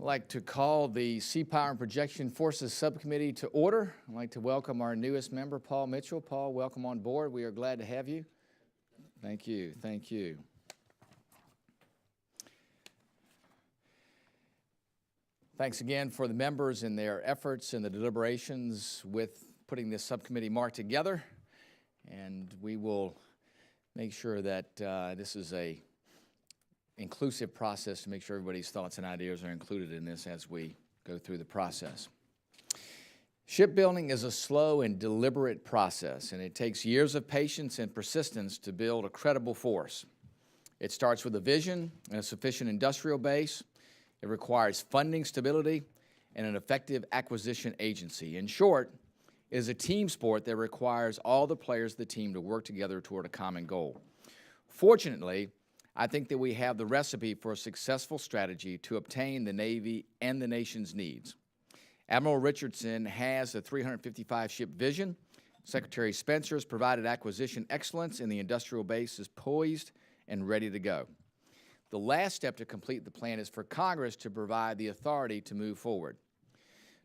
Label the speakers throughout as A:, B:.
A: I'd like to call the Seapower and Projection Forces Subcommittee to order. I'd like to welcome our newest member, Paul Mitchell. Paul, welcome on board. We are glad to have you. Thank you. Thank you. Thanks again for the members and their efforts in the deliberations with putting this subcommittee mark together. And we will make sure that this is a inclusive process to make sure everybody's thoughts and ideas are included in this as we go through the process. Shipbuilding is a slow and deliberate process, and it takes years of patience and persistence to build a credible force. It starts with a vision and a sufficient industrial base. It requires funding stability and an effective acquisition agency. In short, it is a team sport that requires all the players of the team to work together toward a common goal. Fortunately, I think that we have the recipe for a successful strategy to obtain the Navy and the nation's needs. Admiral Richardson has a 355-ship vision. Secretary Spencer has provided acquisition excellence, and the industrial base is poised and ready to go. The last step to complete the plan is for Congress to provide the authority to move forward.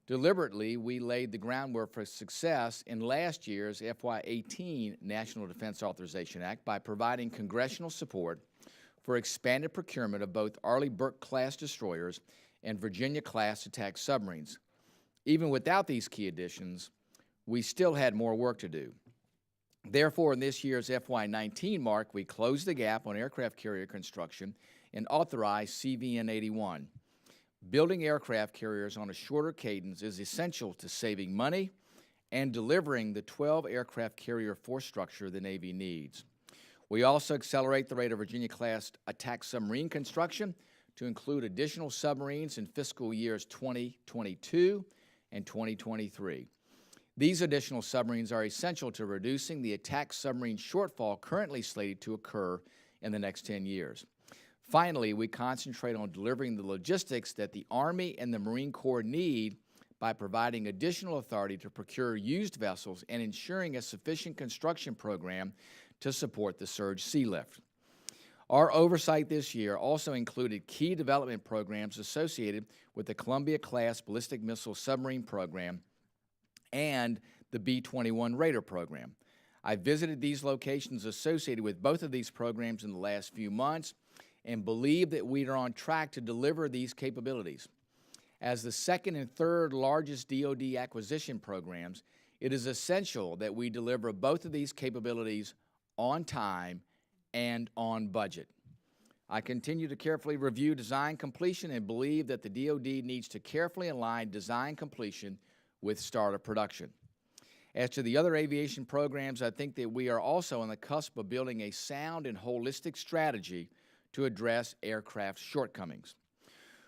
A: Deliberately, we laid the groundwork for success in last year's FY18 National Defense Authorization Act by providing congressional support for expanded procurement of both Arleigh Burke-class destroyers and Virginia-class attack submarines. Even without these key additions, we still had more work to do. Therefore, in this year's FY19 mark, we closed the gap on aircraft carrier construction and authorized CVN 81. Building aircraft carriers on a shorter cadence is essential to saving money and delivering the 12 aircraft carrier force structure the Navy needs. We also accelerate the rate of Virginia-class attack submarine construction to include additional submarines in fiscal years 2022 and 2023. These additional submarines are essential to reducing the attack submarine shortfall currently slated to occur in the next 10 years. Finally, we concentrate on delivering the logistics that the Army and the Marine Corps need by providing additional authority to procure used vessels and ensuring a sufficient construction program to support the surge sea lift. Our oversight this year also included key development programs associated with the Columbia-class ballistic missile submarine program and the B-21 Raider program. I visited these locations associated with both of these programs in the last few months and believe that we are on track to deliver these capabilities. As the second and third largest DoD acquisition programs, it is essential that we deliver both of these capabilities on time and on budget. I continue to carefully review design completion and believe that the DoD needs to carefully align design completion with start of production. As to the other aviation programs, I think that we are also on the cusp of building a sound and holistic strategy to address aircraft shortcomings.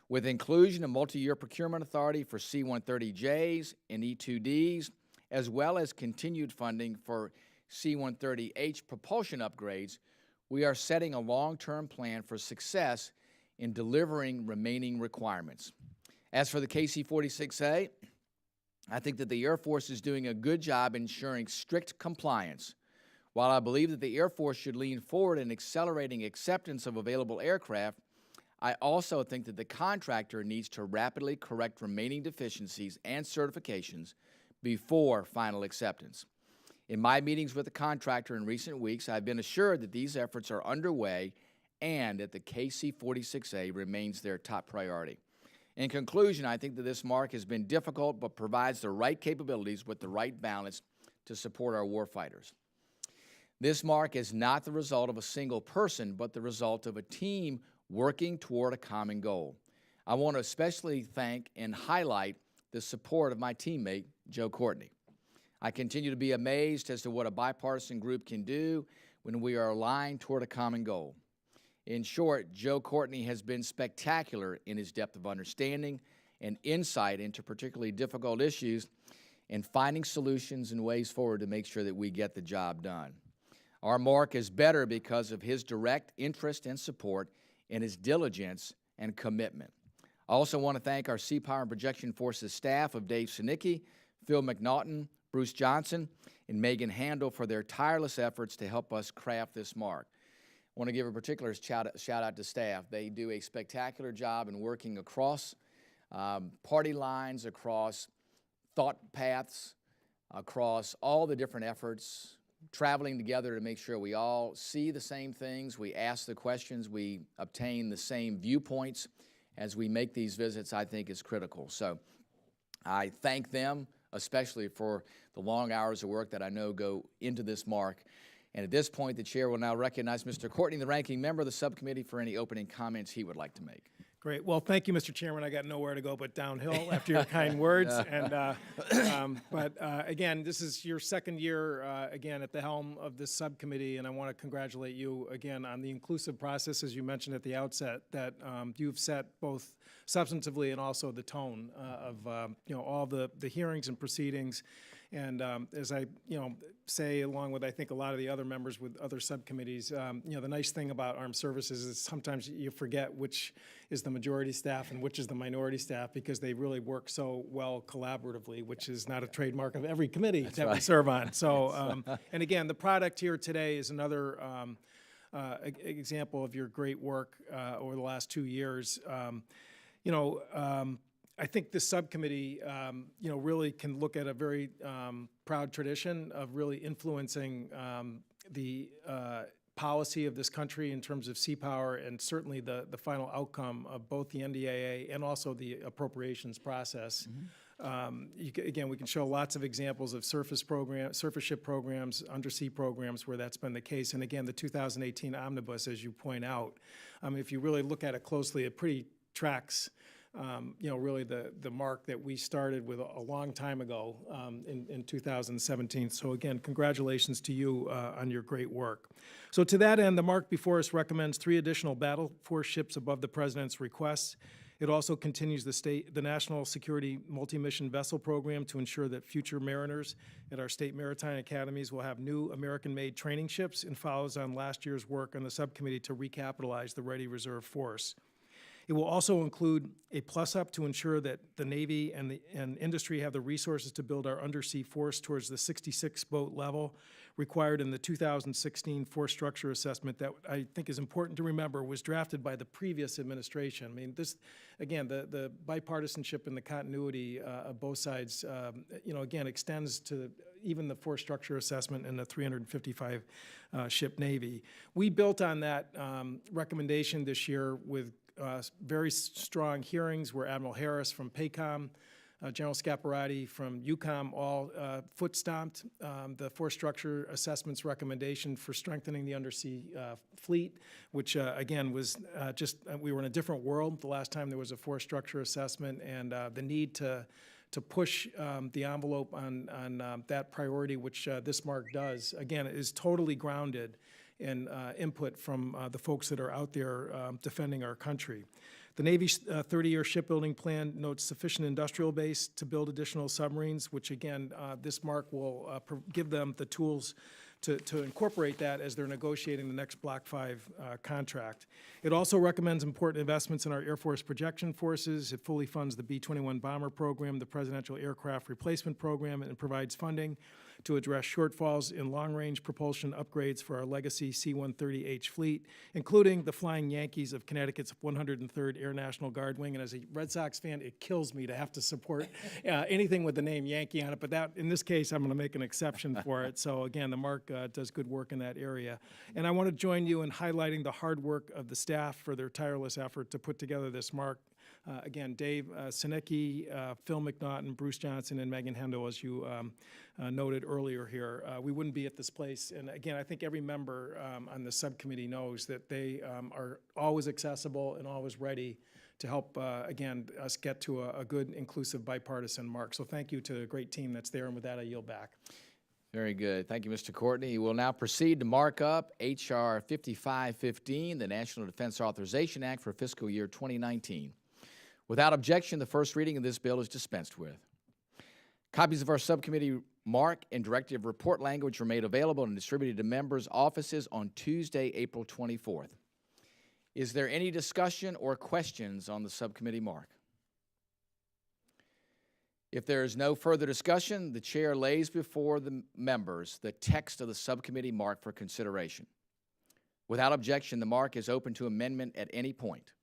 A: With inclusion of multi-year procurement authority for C-130Js and E-2Ds, as well as continued funding for C-130H propulsion upgrades, we are setting a long-term plan for success in delivering remaining requirements. As for the KC-46A, I think that the Air Force is doing a good job ensuring strict compliance. While I believe that the Air Force should lean forward in accelerating acceptance of available aircraft, I also think that the contractor needs to rapidly correct remaining deficiencies and certifications before final acceptance. In my meetings with the contractor in recent weeks, I've been assured that these efforts are underway and that the KC-46A remains their top priority. In conclusion, I think that this mark has been difficult but provides the right capabilities with the right balance to support our warfighters. This mark is not the result of a single person, but the result of a team working toward a common goal. I want to especially thank and highlight the support of my teammate, Joe Courtney. I continue to be amazed as to what a bipartisan group can do when we are aligned toward a common goal. In short, Joe Courtney has been spectacular in his depth of understanding and insight into particularly difficult issues and finding solutions and ways forward to make sure that we get the job done. Our mark is better because of his direct interest and support and his diligence and commitment. I also want to thank our Seapower and Projection Forces staff of Dave Sinicki, Phil McNaughton, Bruce Johnson, and Megan Handel for their tireless efforts to help us craft this mark. I want to give a particular shout out to staff. They do a spectacular job in working across party lines, across thought paths, across all the different efforts, traveling together to make sure we all see the same things, we ask the questions, we obtain the same viewpoints as we make these visits, I think is critical. So I thank them, especially for the long hours of work that I know go into this mark. And at this point, the chair will now recognize Mr. Courtney, the ranking member of the subcommittee, for any opening comments he would like to make.
B: Great. Well, thank you, Mr. Chairman. I got nowhere to go but downhill after your kind words. And again, this is your second year, again, at the helm of this subcommittee, and I want to congratulate you again on the inclusive process, as you mentioned at the outset, that you've set both substantively and also the tone of all the hearings and proceedings. And as I say, along with I think a lot of the other members with other subcommittees, the nice thing about armed services is sometimes you forget which is the majority staff and which is the minority staff, because they really work so well collaboratively, which is not a trademark of every committee that we serve on. So, and again, the product here today is another example of your great work over the last 2 years. I think this subcommittee, really can look at a very proud tradition of really influencing the policy of this country in terms of Seapower, and certainly the final outcome of both the NDAA and also the appropriations process. Mm-hmm. Again, we can show lots of examples of surface ship programs, undersea programs where that's been the case. And again, the 2018 omnibus, as you point out, if you really look at it closely, it pretty tracks really the mark that we started with a long time ago in 2017. So again, congratulations to you on your great work. So to that end, the mark before us recommends 3 additional battle force ships above the President's request. It also continues the National Security Multi-Mission Vessel Program to ensure that future mariners at our state maritime academies will have new American-made training ships, and follows on last year's work on the subcommittee to recapitalize the Ready Reserve Force. It will also include a plus-up to ensure that the Navy and industry have the resources to build our undersea force towards the 66-boat level required in the 2016 Force Structure Assessment that I think is important to remember was drafted by the previous administration. I mean, this, again, the bipartisanship and the continuity of both sides, again, extends to even the Force Structure Assessment and the 355 ship Navy. We built on that recommendation this year with very strong hearings where Admiral Harris from PACOM, General Scaparrotti from UCOM all foot-stomped the Force Structure Assessment's recommendation for strengthening the undersea fleet, which again was we were in a different world the last time there was a Force Structure Assessment, and the need to push the envelope on that priority, which this mark does, again, is totally grounded and input from the folks that are out there defending our country. The Navy's 30-year shipbuilding plan notes sufficient industrial base to build additional submarines, which again, this mark will give them the tools to incorporate that as they're negotiating the next Block 5 contract. It also recommends important investments in our Air Force projection forces. It fully funds the B-21 bomber program, the Presidential Aircraft Replacement Program, and provides funding to address shortfalls in long-range propulsion upgrades for our legacy C-130H fleet, including the Flying Yankees of Connecticut's 103rd Air National Guard Wing. And as a Red Sox fan, it kills me to have to support anything with the name Yankee on it, but that, in this case, I'm going to make an exception for it. So again, the mark does good work in that area. And I want to join you in highlighting the hard work of the staff for their tireless effort to put together this mark. Again, Dave Sinecki, Phil McNaughton, Bruce Johnson, and Megan Hendo, as you noted earlier here. We wouldn't be at this place. And again, I think every member on the subcommittee knows that they are always accessible and always ready to help, again, us get to a good, inclusive, bipartisan mark. So thank you to the great team that's there. And with that, I yield back.
A: Very good. Thank you, Mr. Courtney. We'll now proceed to mark up H.R. 5515, the National Defense Authorization Act for fiscal year 2019. Without objection, the first reading of this bill is dispensed with. Copies of our subcommittee mark and directive report language were made available and distributed to members' offices on Tuesday, April 24th. Is there any discussion or questions on the subcommittee mark? If there is no further discussion, the chair lays before the members the text of the subcommittee mark for consideration. Without objection, the mark is open to amendment at any point.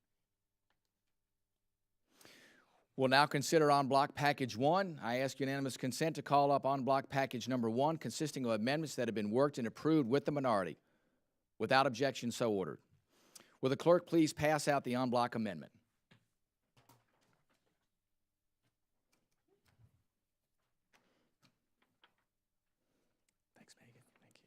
A: We'll now consider on block package 1. I ask unanimous consent to call up on block package number 1, consisting of amendments that have been worked and approved with the minority. Without objection, so ordered. Will the clerk please pass out the en bloc amendment? Thanks, Megan. Thank you.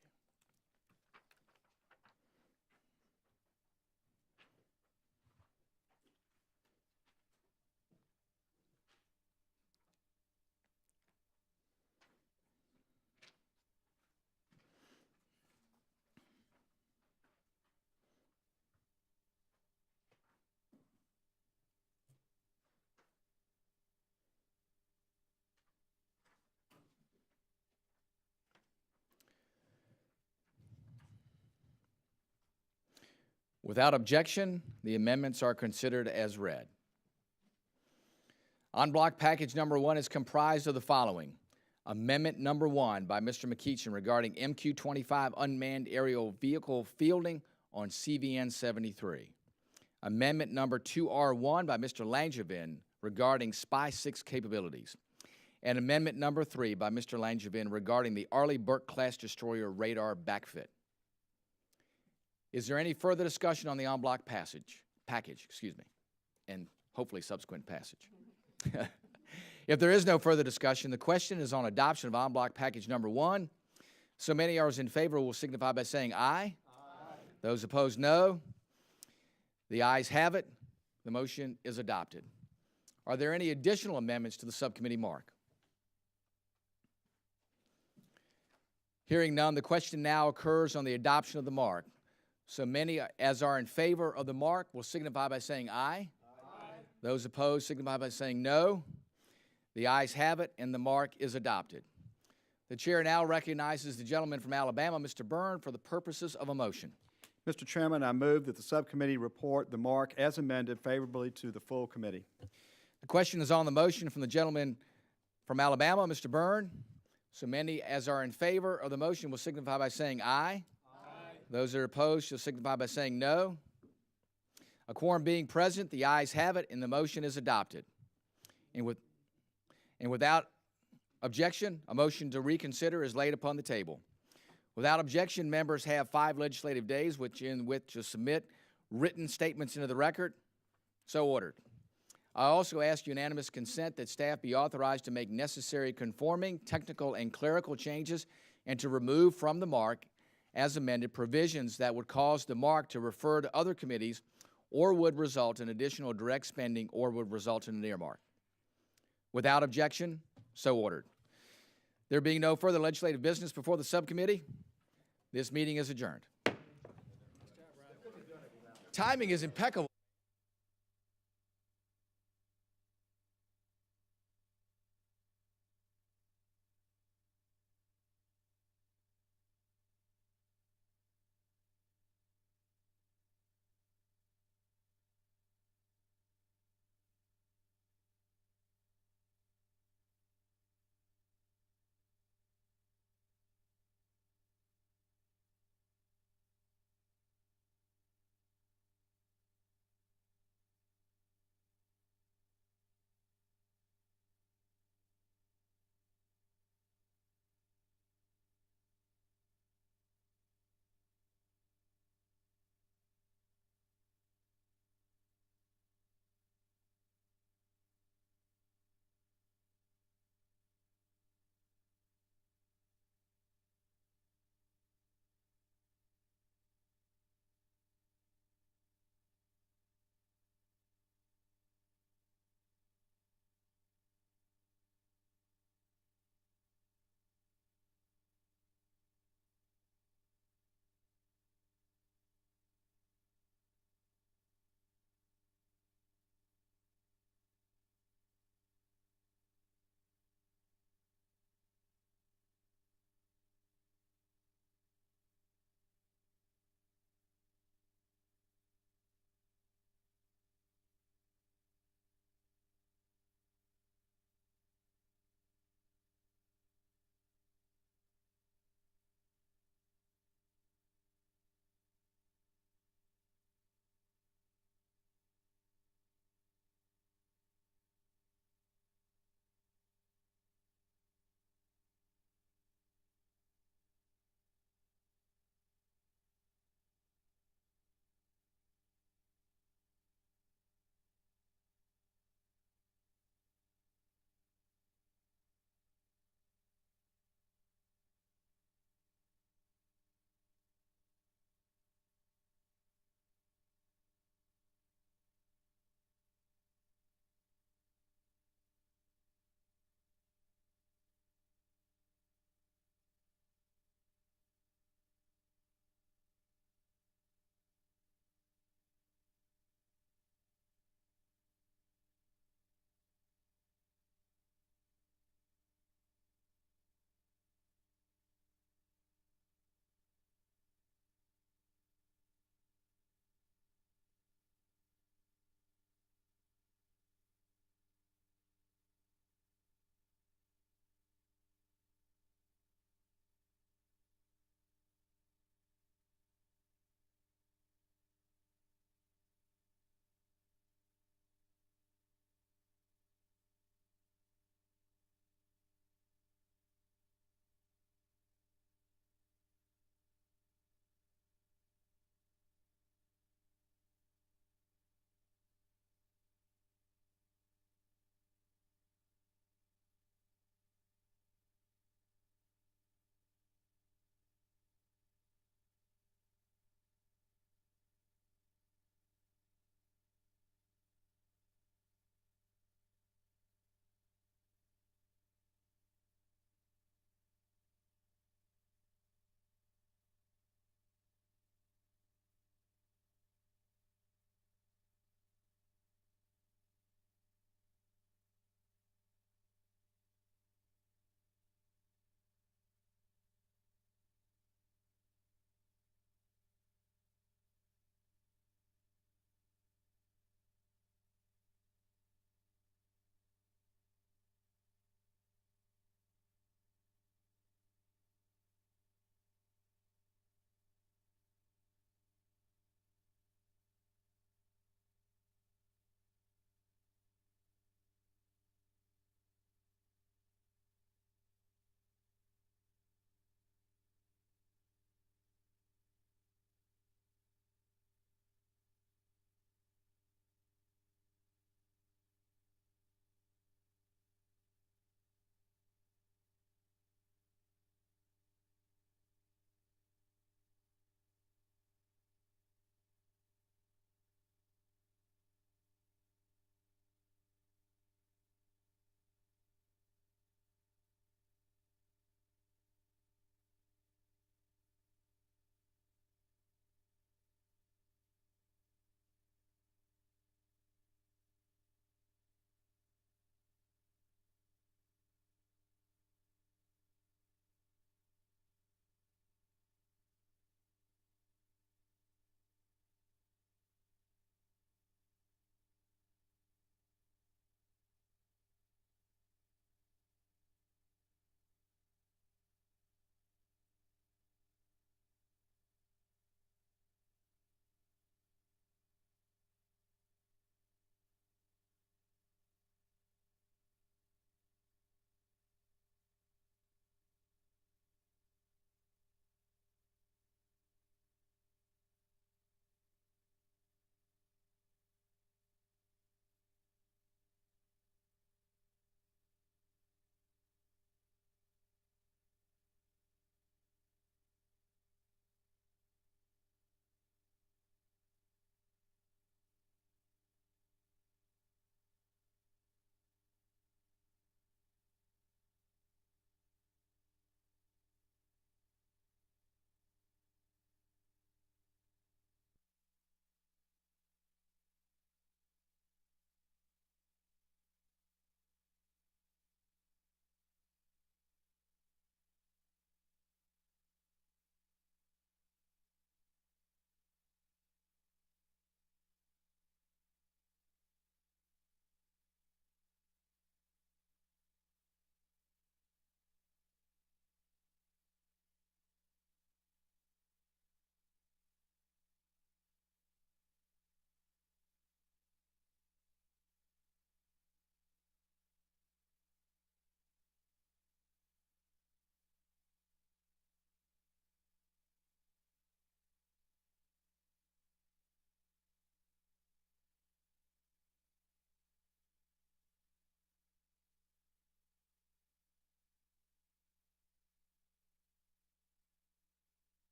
A: Without objection, the amendments are considered as read. On block package number 1 is comprised of the following. Amendment number 1 by Mr. McEachin regarding MQ-25 unmanned aerial vehicle fielding on CVN 73. Amendment number 2R1 by Mr. Langevin regarding SPY-6 capabilities. And amendment number 3 by Mr. Langevin regarding the Arleigh Burke-class destroyer radar backfit. Is there any further discussion on the en bloc package, and hopefully subsequent passage? If there is no further discussion, the question is on adoption of en bloc package number 1. So many are in favor will signify by saying aye. Aye. Those opposed, no. The ayes have it. The motion is adopted. Are there any additional amendments to the subcommittee mark? Hearing none, the question now occurs on the adoption of the mark. So many as are in favor of the mark will signify by saying aye. Aye. Those opposed signify by saying no. The ayes have it, and the mark is adopted. The chair now recognizes the gentleman from Alabama, Mr. Byrne, for the purposes of a motion.
C: Mr. Chairman, I move that the subcommittee report the mark as amended favorably to the full committee.
A: The question is on the motion from the gentleman from Alabama, Mr. Byrne. So many as are in favor of the motion will signify by saying aye. Those that are opposed shall signify by saying no. A quorum being present, the ayes have it, and the motion is adopted. And without objection, a motion to reconsider is laid upon the table. Without objection, members have 5 legislative days in which to submit written statements into the record. So ordered. I also ask unanimous consent that staff be authorized to make necessary conforming, technical, and clerical changes and to remove from the mark as amended provisions that would cause the mark to refer to other committees or would result in additional direct spending or would result in an earmark. Without objection, so ordered. There being no further legislative business before the subcommittee, this meeting is adjourned. Timing is impeccable.